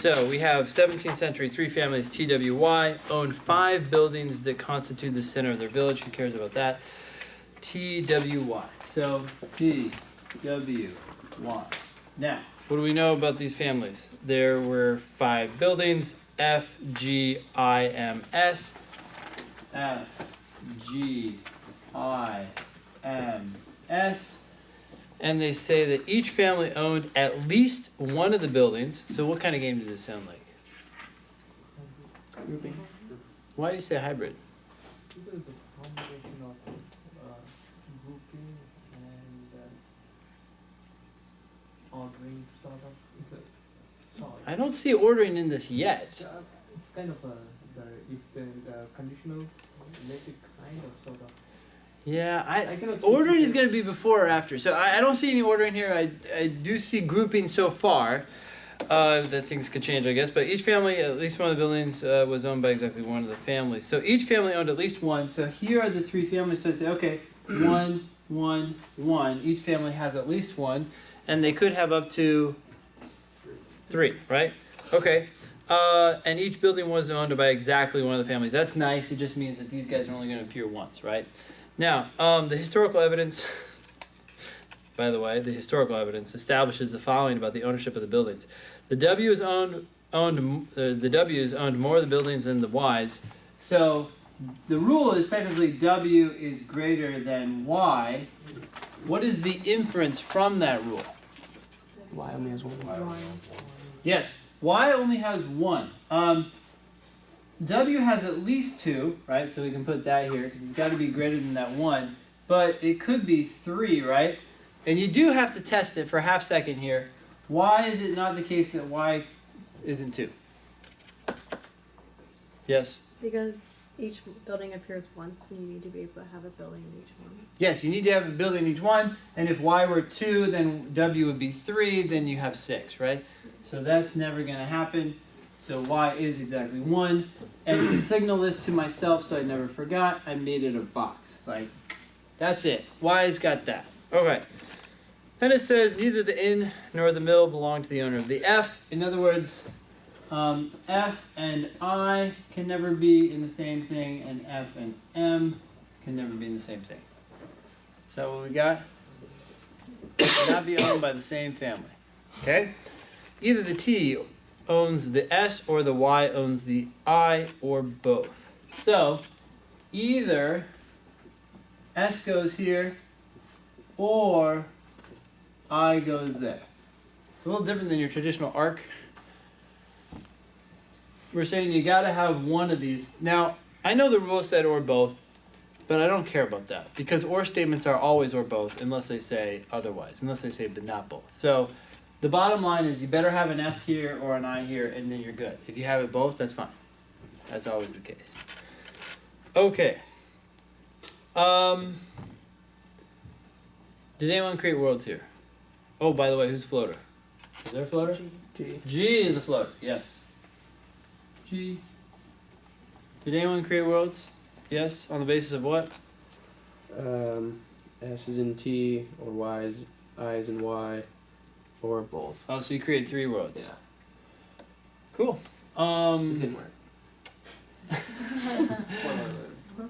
So we have 17th century, 3 families, TWY, owned 5 buildings that constitute the center of their village. Who cares about that? TWY. So TWY. Now, what do we know about these families? There were 5 buildings, F, G, I, M, S. F, G, I, M, S. And they say that each family owned at least one of the buildings. So what kind of game does this sound like? Grouping. Why do you say hybrid? Because it's a combination of grouping and ordering sort of. I don't see ordering in this yet. It's kind of if the conditionals make it kind of sort of. Yeah, ordering is going to be before or after. So I don't see any ordering here. I do see grouping so far. That things could change, I guess. But each family, at least one of the buildings, was owned by exactly one of the families. So each family owned at least one. So here are the 3 families. So I say, okay, 1, 1, 1. Each family has at least one. And they could have up to 3, right? Okay. And each building was owned by exactly one of the families. That's nice. It just means that these guys are only going to appear once, right? Now, the historical evidence, by the way, the historical evidence establishes the following about the ownership of the buildings. The W's owned more of the buildings than the Y's. So the rule is technically W is greater than Y. What is the inference from that rule? Y only has one. Yes, Y only has 1. W has at least 2, right? So we can put that here because it's got to be greater than that 1. But it could be 3, right? And you do have to test it for a half second here. Why is it not the case that Y isn't 2? Yes? Because each building appears once and you need to be able to have a building in each one. Yes, you need to have a building in each one. And if Y were 2, then W would be 3, then you have 6, right? So that's never going to happen. So Y is exactly 1. And to signal this to myself so I never forgot, I made it a box. It's like, that's it. Y's got that. Okay. Then it says, neither the inn nor the mill belong to the owner of the F. In other words, F and I can never be in the same thing, and F and M can never be in the same thing. Is that what we got? Cannot be owned by the same family. Okay? Either the T owns the S or the Y owns the I or both. So either S goes here or I goes there. It's a little different than your traditional arc. We're saying you got to have one of these. Now, I know the rule said or both, but I don't care about that because or statements are always or both unless they say otherwise, unless they say but not both. So the bottom line is you better have an S here or an I here, and then you're good. If you have it both, that's fine. That's always the case. Okay. Did anyone create worlds here? Oh, by the way, who's floater? Is there a floater? G. G is a floater, yes. G. Did anyone create worlds? Yes, on the basis of what? S is in T, or Y is I is in Y, or both. Oh, so you created 3 worlds. Yeah. Cool. It didn't work.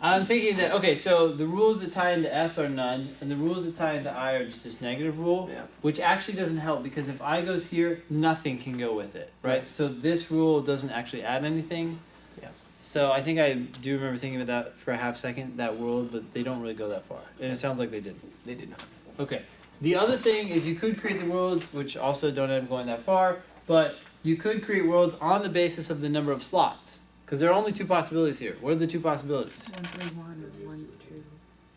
I'm thinking that, okay, so the rules that tie into S are none, and the rules that tie into I are just this negative rule, Yeah. which actually doesn't help because if I goes here, nothing can go with it, right? Right. So this rule doesn't actually add anything. Yeah. So I think I do remember thinking about that for a half second, that world, but they don't really go that far. And it sounds like they didn't. They did not. Okay. The other thing is you could create the worlds, which also don't end up going that far, but you could create worlds on the basis of the number of slots. Because there are only 2 possibilities here. What are the 2 possibilities? 1, 3, 1, or 1, 2,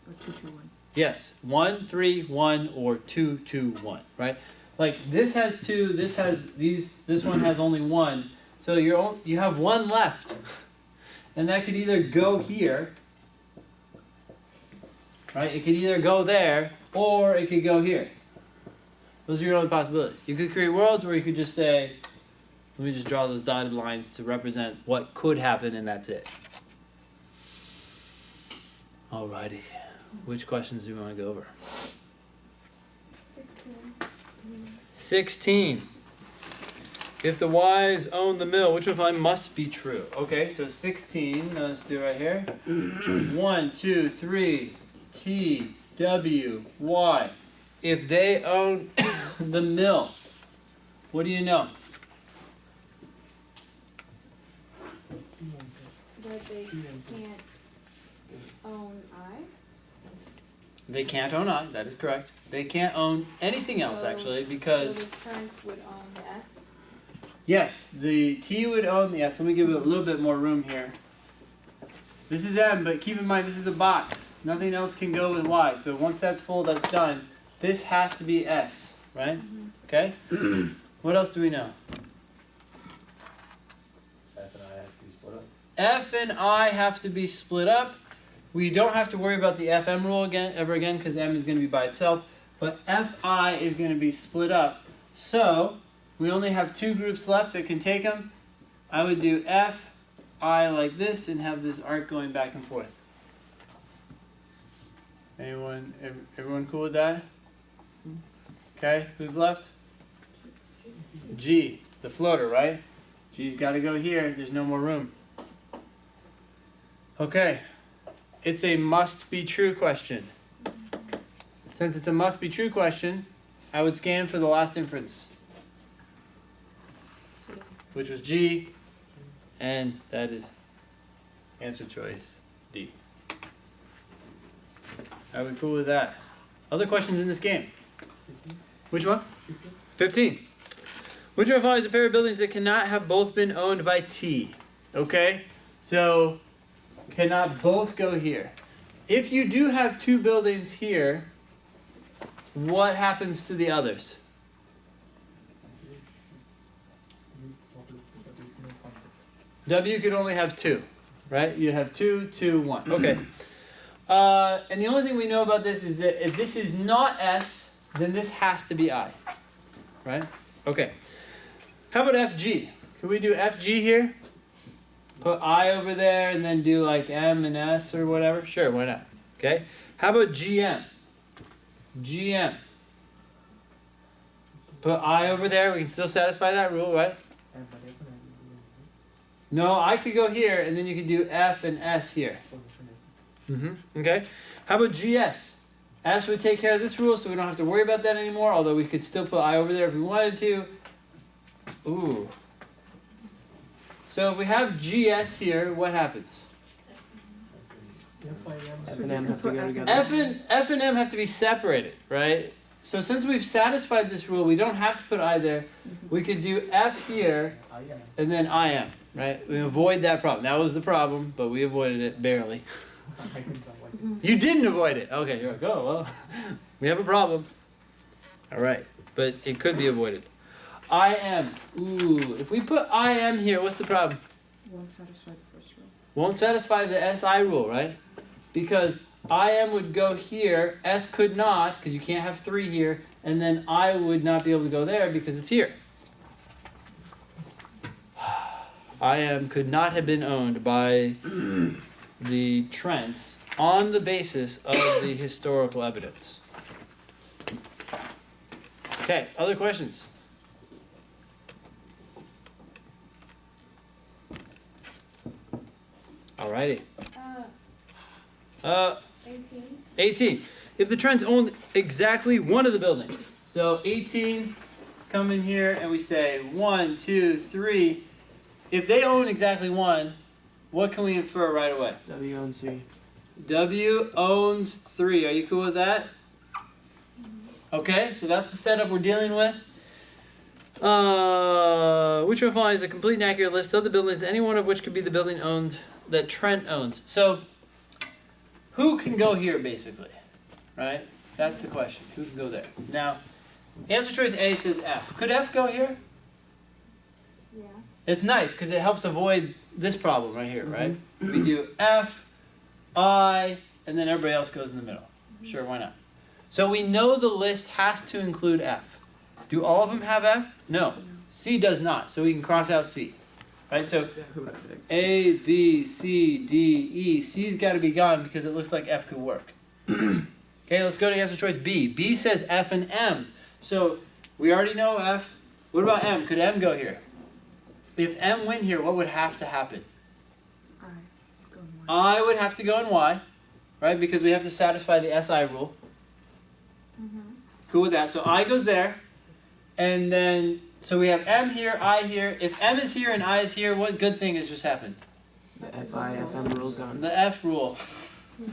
or 2, 2, 1. Yes, 1, 3, 1, or 2, 2, 1, right? Like this has 2, this has these, this one has only 1, so you have 1 left, and that could either go here, right? It could either go there, or it could go here. Those are your only possibilities. You could create worlds, or you could just say, let me just draw those dotted lines to represent what could happen, and that's it. Alrighty. Which questions do we want to go over? 16. If the y's own the mill, which one must be true? Okay, so 16, let's do it right here. 1, 2, 3, T, W, Y. If they own the mill, what do you know? That they can't own I. They can't own I, that is correct. They can't own anything else So- actually because, So the Trents would own the S. yes, the T would own the S. Let me give it a little bit more room here. This is M, but keep in mind this is a box. Nothing else can go with Y. So once that's full, that's done. This has to be S, right? Okay? What else do we know? F and I have to be split up. We don't have to worry about the FM rule ever again because M is going to be by itself. But Fi is going to be split up. So we only have two groups left that can take them. I would do Fi like this and have this arc going back and forth. Everyone cool with that? Okay, who's left? G, the floater, right? G's got to go here. There's no more room. Okay, it's a must be true question. Since it's a must be true question, I would scan for the last inference, which was G, and that is answer choice D. Are we cool with that? Other questions in this game? Which one? 15. Which one follows a pair of buildings that cannot have both been owned by T? Okay, so cannot both go here. If you do have two buildings here, what happens to the others? W could only have two, right? You have 2, 2, 1. Okay. And the only thing we know about this is that if this is not S, then this has to be I, right? Okay. How about FG? Can we do FG here? Put I over there and then do like M and S or whatever? Sure, why not? Okay. How about GM? GM. Put I over there. We can still satisfy that rule, right? No, I could go here and then you could do F and S here. Okay. How about GS? S would take care of this rule so we don't have to worry about that anymore, although we could still put I over there if we wanted to. Ooh. So if we have GS here, what happens? F and M have to go together. F and M have to be separated, right? So since we've satisfied this rule, we don't have to put I there. We could do F here and then IM, right? We avoid that problem. That was the problem, but we avoided it barely. You didn't avoid it. Okay, you're like, oh, well, we have a problem. All right, but it could be avoided. IM. Ooh, if we put IM here, what's the problem? Won't satisfy the first rule. Won't satisfy the SI rule, right? Because IM would go here, S could not, because you can't have 3 here, and then I would not be able to go there because it's here. IM could not have been owned by the Trents on the basis of the historical evidence. Okay, other questions? Alrighty. 18. 18. If the Trents own exactly one of the buildings. So 18, come in here and we say 1, 2, 3. If they own exactly one, what can we infer right away? W and C. W owns 3. Are you cool with that? Okay, so that's the setup we're dealing with. Which one follows a complete and accurate list of the buildings, any one of which could be the building owned that Trent owns? So, who can go here, basically? Right? That's the question. Who can go there? Now, answer choice A says F. Could F go here? Yeah. It's nice because it helps avoid this problem right here, right? We do F, I, and then everybody else goes in the middle. Sure, why not? So we know the list has to include F. Do all of them have F? No. C does not, so we can cross out C. Right, so A, B, C, D, E. C's got to be gone because it looks like F could work. Okay, let's go to answer choice B. B says F and M. So we already know F. What about M? Could M go here? if M went here, what would have to happen? I go in Y. I would have to go in Y, right? Because we have to satisfy the SI rule. Cool with that. So I goes there, and then so we have M here, I here. If M is here and I is here, what good thing has just happened? The FIFM rule's gone. The F rule.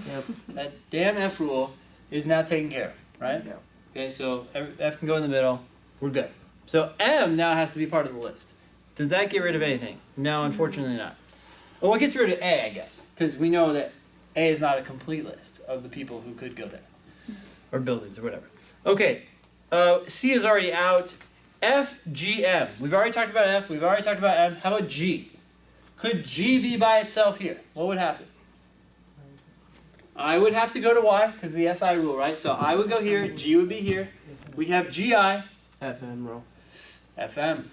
Yep. That damn F rule is now taken care of, right? Yep. Okay, so F can go in the middle. We're good. So M now has to be part of the list. Does that get rid of anything? No, unfortunately not. Well, it gets rid of A, I guess, because we know that A is not a complete list of the people who could go there, or buildings, or whatever. Okay, C is already out. F, G, M. We've already talked about F. We've already talked about M. How about G? Could G be by itself here? What would happen? I would have to go to Y because of the SI rule, right? So I would go here. G would be here. We have GI. FM rule. FM.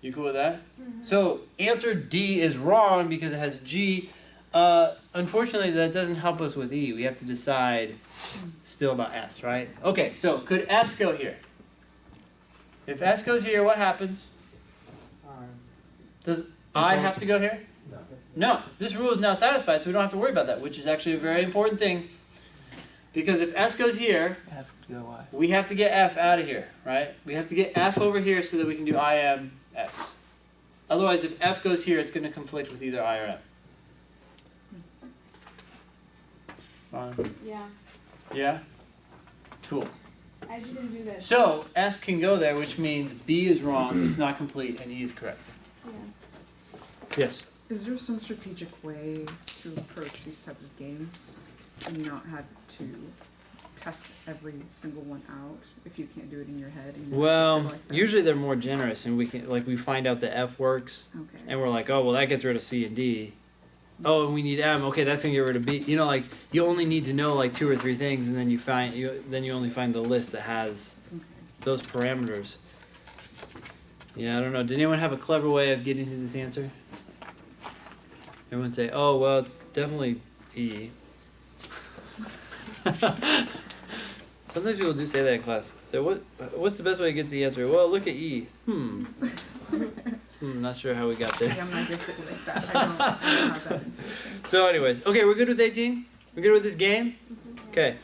You cool with that? So answer D is wrong because it has G. Unfortunately, that doesn't help us with E. We have to decide still about S, right? Okay, so could S go here? If S goes here, what happens? Does I have to go here? No. This rule is now satisfied, so we don't have to worry about that, which is actually a very important thing. Because if S goes here, F to go Y. we have to get F out of here, right? We have to get F over here so that we can do I, M, S. Otherwise, if F goes here, it's going to conflict with either I or M. Fine. Yeah, Yeah? Cool. I didn't do this. So, S can go there, which means B is wrong, it's not complete, and E is correct. Yeah. Yes? Is there some strategic way to approach these type of games and not have to test every single one out if you can't do it in your head? And you have to like that? usually they're more generous, and we find out that F works, Okay. and we're like, oh, well, that gets rid of C and D. Oh, and we need M. Okay, that's gonna get rid of B. You know, like you only need to know like 2 or 3 things, and then you only find the list that has Okay. those parameters. Yeah, I don't know. Did anyone have a clever way of getting to this answer? Everyone say, oh, well, it's definitely E. Sometimes people do say that in class. So what's the best way to get the answer? Well, look at E. Not sure how we got there. Yeah, I'm not gifted like that. I don't have that intuition. So anyways, okay, we're good with 18? We're good with this game? Okay.